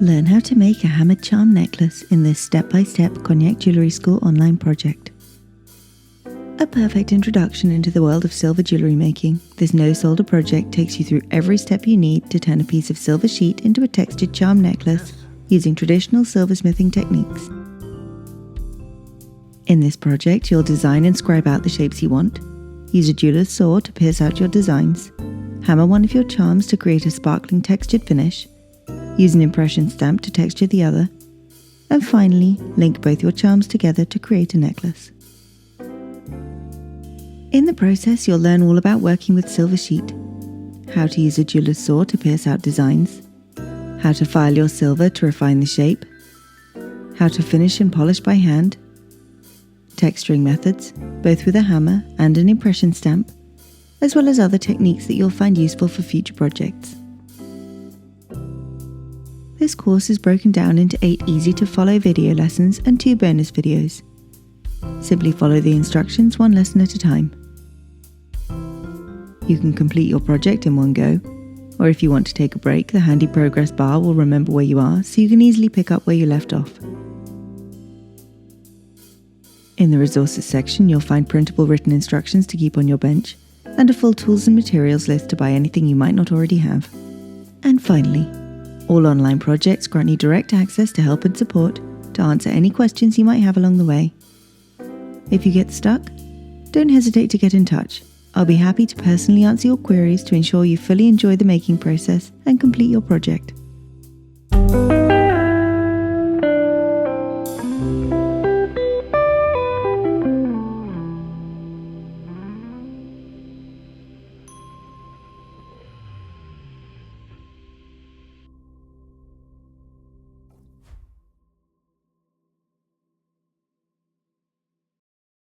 Learn how to make a hammered charm necklace in this step-by-step Cognac Jewellery School online project. A perfect introduction into the world of silver jewellery making, this no-solder project takes you through every step you need to turn a piece of silver sheet into a textured charm necklace using traditional silversmithing techniques. In this project, you'll design and scribe out the shapes you want, use a jeweller's saw to pierce out your designs, hammer one of your charms to create a sparkling textured finish, use an impression stamp to texture the other, and finally, link both your charms together to create a necklace. In the process, you'll learn all about working with silver sheet, how to use a jeweller's saw to pierce out designs, how to file your silver to refine the shape, how to finish and polish by hand, texturing methods, both with a hammer and an impression stamp, as well as other techniques that you'll find useful for future projects. This course is broken down into 8 easy-to-follow video lessons and 2 bonus videos. Simply follow the instructions one lesson at a time. You can complete your project in one go, or if you want to take a break, the handy progress bar will remember where you are so you can easily pick up where you left off. In the resources section, you'll find printable written instructions to keep on your bench, and a full tools and materials list to buy anything you might not already have. And finally, all online projects grant you direct access to help and support to answer any questions you might have along the way. If you get stuck, don't hesitate to get in touch. I'll be happy to personally answer your queries to ensure you fully enjoy the making process and complete your project.